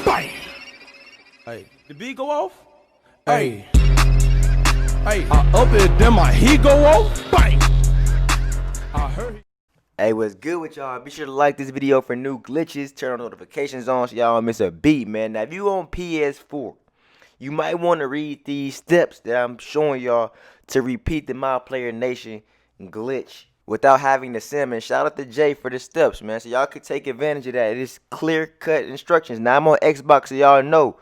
Bang. Hey, the beat go off? Hey. Hey, I up it, then my heat go off. Bang. I heard. Hey, what's good with y'all? Be sure to like this video for new glitches. Turn on notifications on so y'all don't miss a beat, man. Now, if you on PS4, you might want to read these steps that I'm showing y'all to repeat the MyPlayer Nation glitch without having to sim. And shout out to Jay for the steps, man. So y'all could take advantage of that. It is clear-cut instructions. Now, I'm on Xbox, so y'all know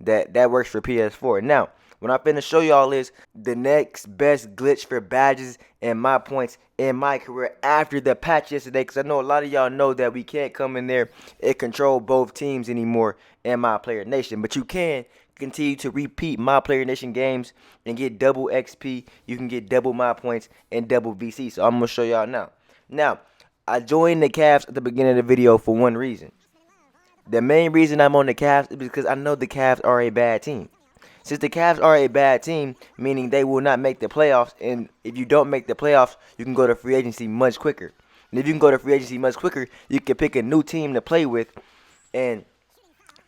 that works for PS4. Now, what I'm finna show y'all is the next best glitch for badges and my points in my career after the patch yesterday. Because I know a lot of y'all know that we can't come in there and control both teams anymore in MyPlayer Nation. But you can continue to repeat MyPlayer Nation games and get double XP. You can get double my points and double VC. So I'm going to show y'all now. Now, I joined the Cavs at the beginning of the video for one reason. The main reason I'm on the Cavs is because I know the Cavs are a bad team. Since the Cavs are a bad team, meaning they will not make the playoffs, and if you don't make the playoffs, you can go to free agency much quicker. And if you can go to free agency much quicker, you can pick a new team to play with, and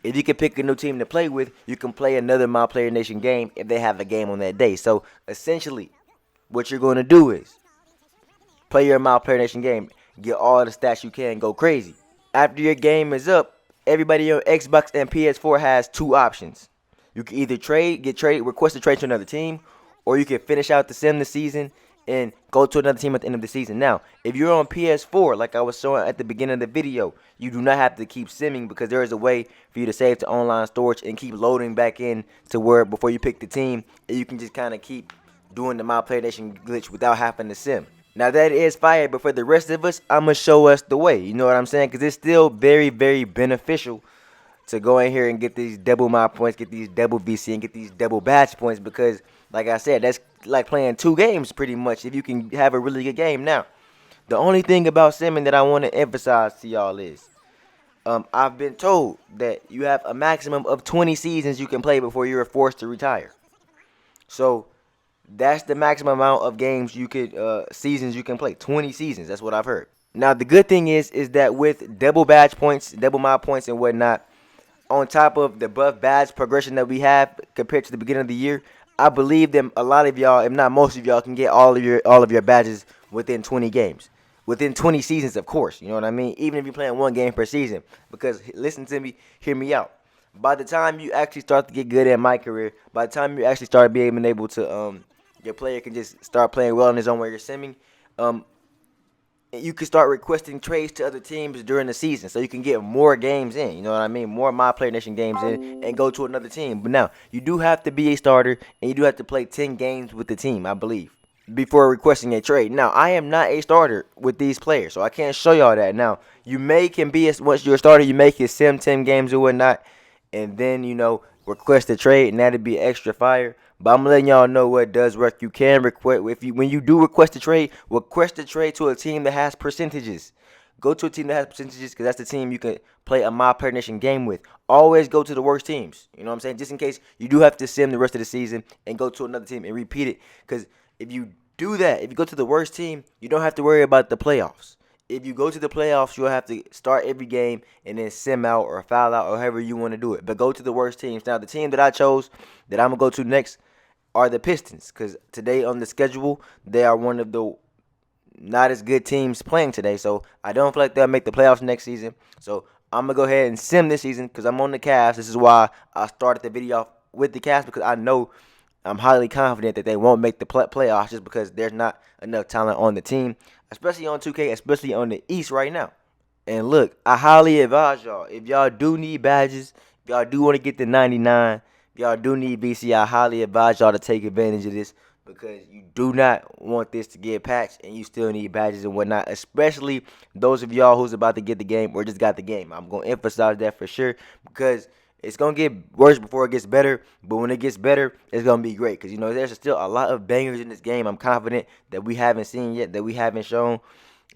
if you can pick a new team to play with, you can play another MyPlayer Nation game if they have a game on that day. So, essentially, what you're going to do is play your MyPlayer Nation game, get all the stats you can, go crazy. After your game is up, everybody on Xbox and PS4 has two options. You can either request a trade to another team, or you can finish out the sim this season and go to another team at the end of the season. Now, if you're on PS4, like I was showing at the beginning of the video, you do not have to keep simming because there is a way for you to save to online storage and keep loading back in to where before you pick the team, and you can just kind of keep doing the MyPlayer Nation glitch without having to sim. Now, that is fire, but for the rest of us, I'm going to show us the way. You know what I'm saying? Because it's still very, very beneficial to go in here and get these double my points, get these double VC, and get these double badge points because, like I said, that's like playing two games pretty much if you can have a really good game. Now, the only thing about simming that I want to emphasize to y'all is I've been told that you have a maximum of 20 seasons you can play before you're forced to retire. So, that's the maximum amount of games you could, seasons you can play. 20 seasons, that's what I've heard. Now, the good thing is that with double badge points, double my points and whatnot, on top of the buff badge progression that we have compared to the beginning of the year, I believe that a lot of y'all, if not most of y'all, can get all of your badges within 20 games. Within 20 seasons, of course. You know what I mean? Even if you're playing one game per season. Because, listen to me, hear me out. By the time you actually start to get good at my career, by the time you actually start being able to, your player can just start playing well on his own where you're simming, you can start requesting trades to other teams during the season so you can get more games in. You know what I mean? More MyPlayer Nation games in and go to another team. But now, you do have to be a starter and you do have to play 10 games with the team, I believe, before requesting a trade. Now, I am not a starter with these players, so I can't show y'all that. Now, once you're a starter, you make your sim 10 games or whatnot, and then, request a trade, and that'd be extra fire. But I'm letting y'all know what does work. You can request when you do request a trade to a team that has percentages. Go to a team that has percentages because that's the team you can play a MyPlayer Nation game with. Always go to the worst teams. You know what I'm saying? Just in case you do have to sim the rest of the season and go to another team and repeat it. Because if you do that, if you go to the worst team, you don't have to worry about the playoffs. If you go to the playoffs, you'll have to start every game and then sim out or foul out or however you want to do it. But go to the worst teams. Now, the team that I chose that I'm going to go to next are the Pistons. Because today on the schedule, they are one of the not as good teams playing today. So, I don't feel like they'll make the playoffs next season. So, I'm going to go ahead and sim this season because I'm on the Cavs. This is why I started the video off with the Cavs because I know I'm highly confident that they won't make the playoffs just because there's not enough talent on the team, especially on 2K, especially on the East right now. And look, I highly advise y'all, if y'all do need badges, if y'all do want to get the 99, if y'all do need VC, I highly advise y'all to take advantage of this because you do not want this to get patched and you still need badges and whatnot, especially those of y'all who's about to get the game or just got the game. I'm going to emphasize that for sure because it's going to get worse before it gets better, but when it gets better, it's going to be great. Because, there's still a lot of bangers in this game I'm confident that we haven't seen yet, that we haven't shown.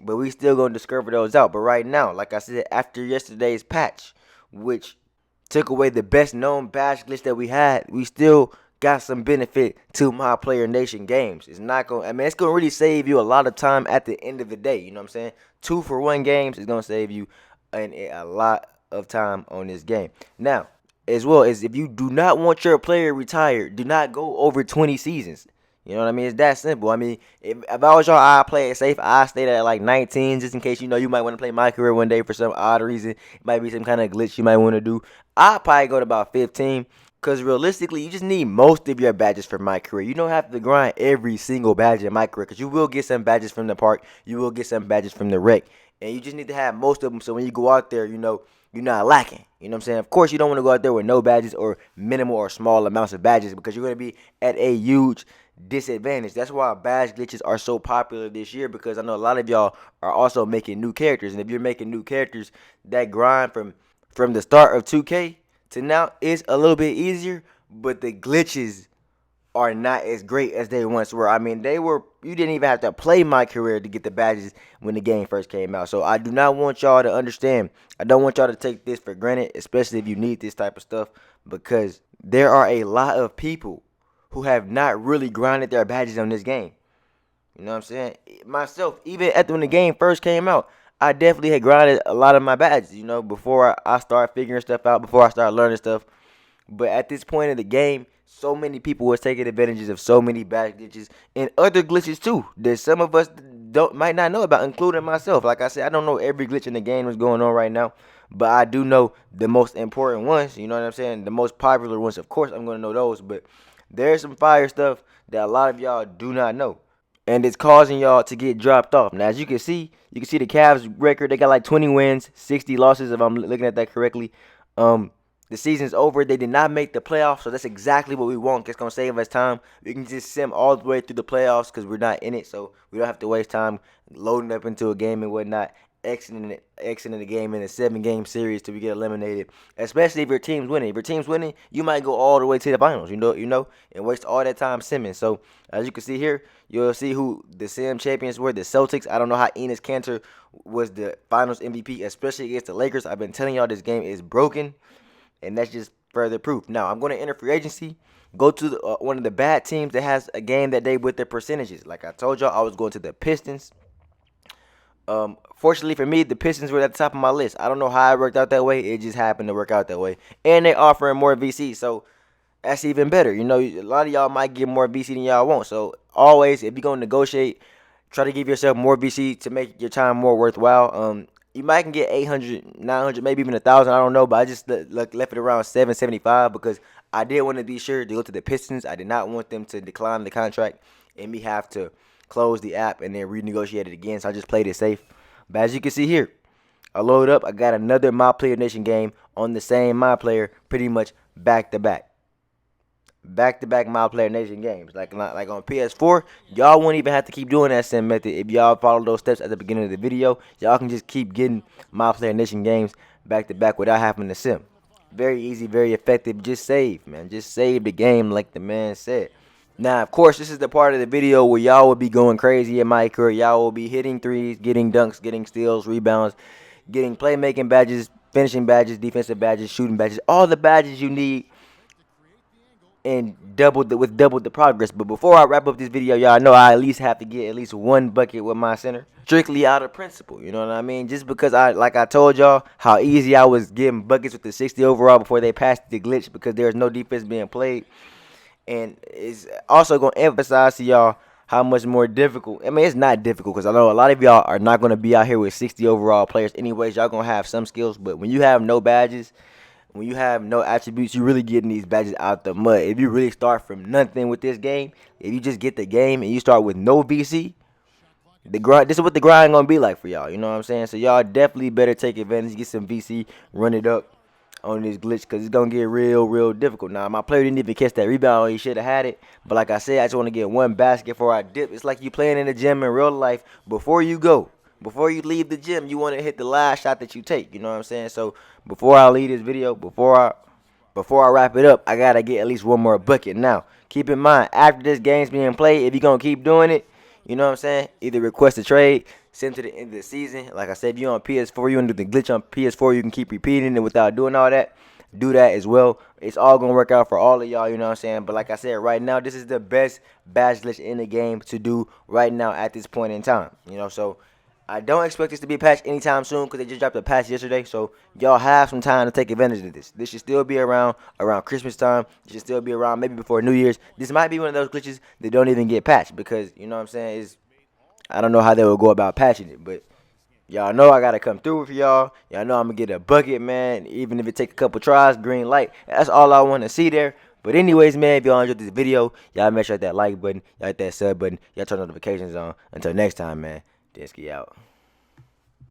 But we still going to discover those out. But right now, like I said, after yesterday's patch, which took away the best known badge glitch that we had, we still got some benefit to MyPlayer Nation games. It's not going it's going to really save you a lot of time at the end of the day. You know what I'm saying? 2-for-1 games is going to save you a lot of time on this game. Now, as well as if you do not want your player retired, do not go over 20 seasons. You know what I mean? It's that simple. I mean, if I was y'all, I play it safe. I stayed at like 19 just in case you might want to play my career one day for some odd reason. It might be some kind of glitch you might want to do. I'll probably go to about 15 because realistically, you just need most of your badges for my career. You don't have to grind every single badge in my career because you will get some badges from the park. You will get some badges from the wreck. And you just need to have most of them so when you go out there, you're not lacking. You know what I'm saying? Of course, you don't want to go out there with no badges or minimal or small amounts of badges because you're going to be at a huge disadvantage. That's why badge glitches are so popular this year because I know a lot of y'all are also making new characters. And if you're making new characters, that grind from the start of 2K to now is a little bit easier, but the glitches are not as great as they once were. I mean, you didn't even have to play my career to get the badges when the game first came out. So I do not want y'all to understand. I don't want y'all to take this for granted, especially if you need this type of stuff, because there are a lot of people who have not really grinded their badges on this game. You know what I'm saying? Myself, even when the game first came out, I definitely had grinded a lot of my badges, before I started figuring stuff out, before I started learning stuff. But at this point in the game, so many people was taking advantages of so many badge glitches and other glitches too that some of us might not know about, including myself. Like I said, I don't know every glitch in the game that's going on right now, but I do know the most important ones. You know what I'm saying? The most popular ones, of course, I'm going to know those. But there's some fire stuff that a lot of y'all do not know, and it's causing y'all to get dropped off. Now, as you can see the Cavs record. They got like 20 wins, 60 losses, if I'm looking at that correctly. The season's over. They did not make the playoffs, so that's exactly what we want. It's going to save us time. We can just sim all the way through the playoffs because we're not in it, so we don't have to waste time loading up into a game and whatnot, exiting the game in a 7-game series till we get eliminated, especially if your team's winning. If your team's winning, you might go all the way to the finals, and waste all that time simming. So, as you can see here, you'll see who the sim champions were, the Celtics. I don't know how Enes Kanter was the finals MVP, especially against the Lakers. I've been telling y'all this game is broken. And that's just further proof. Now, I'm going to enter free agency, go to one of the bad teams that has a game that day with their percentages. Like I told y'all, I was going to the Pistons. Fortunately for me, the Pistons were at the top of my list. I don't know how it worked out that way. It just happened to work out that way. And they offering more VC, so that's even better. A lot of y'all might get more VC than y'all want. So always, if you're going to negotiate, try to give yourself more VC to make your time more worthwhile. You might can get 800, 900, maybe even 1,000. I don't know, but I just left it around 775 because I did want to be sure to go to the Pistons. I did not want them to decline the contract and me have to close the app and then renegotiate it again. So I just played it safe. But as you can see here, I load up. I got another MyPlayer Nation game on the same MyPlayer, pretty much back to back. Back-to-back MyPlayer Nation games. Like on PS4, y'all won't even have to keep doing that sim method. If y'all follow those steps at the beginning of the video, y'all can just keep getting MyPlayer Nation games back-to-back without having to sim. Very easy, very effective. Just save, man. Just save the game like the man said. Now, of course, this is the part of the video where y'all will be going crazy in my career. Y'all will be hitting threes, getting dunks, getting steals, rebounds, getting playmaking badges, finishing badges, defensive badges, shooting badges, all the badges you need, and double the progress. But before I wrap up this video, y'all know I at least have to get at least one bucket with my center, strictly out of principle. You know what I mean? Just because like I told y'all how easy I was getting buckets with the 60 overall before they passed the glitch because there's no defense being played. And it's also going to emphasize to y'all how much more difficult. I mean, it's not difficult because I know a lot of y'all are not going to be out here with 60 overall players anyways. Y'all going to have some skills, but when you have no badges, when you have no attributes, you really getting these badges out the mud. If you really start from nothing with this game, if you just get the game and you start with no VC, this is what the grind gonna be like for y'all. You know what I'm saying? So y'all definitely better take advantage, get some VC, run it up on this glitch because it's gonna get real difficult. Now my player didn't even catch that rebound. He should have had it, but like I said, I just want to get one basket before I dip. It's like you playing in the gym in real life. Before you leave the gym, you want to hit the last shot that you take. You know what I'm saying? So before I leave this video, before I wrap it up, I gotta get at least one more bucket. Now, keep in mind, after this game's being played, if you're gonna keep doing it, you know what I'm saying? Either request a trade, send to the end of the season. Like I said, if you're on PS4, you want to do the glitch on PS4, you can keep repeating it without doing all that. Do that as well. It's all gonna work out for all of y'all, you know what I'm saying? But like I said, right now, this is the best badge glitch in the game to do right now at this point in time. So I don't expect this to be patched anytime soon because they just dropped a patch yesterday. So y'all have some time to take advantage of this. This should still be around Christmas time. It should still be around maybe before New Year's. This might be one of those glitches that don't even get patched because, you know what I'm saying, I don't know how they will go about patching it, but y'all know I gotta come through for y'all. Y'all know I'm gonna get a bucket, man. Even if it take a couple tries, green light. That's all I want to see there. But anyways, man, if y'all enjoyed this video, y'all make sure hit that like button, y'all hit that sub button, y'all turn notifications on. Until next time, man. DENSKI out.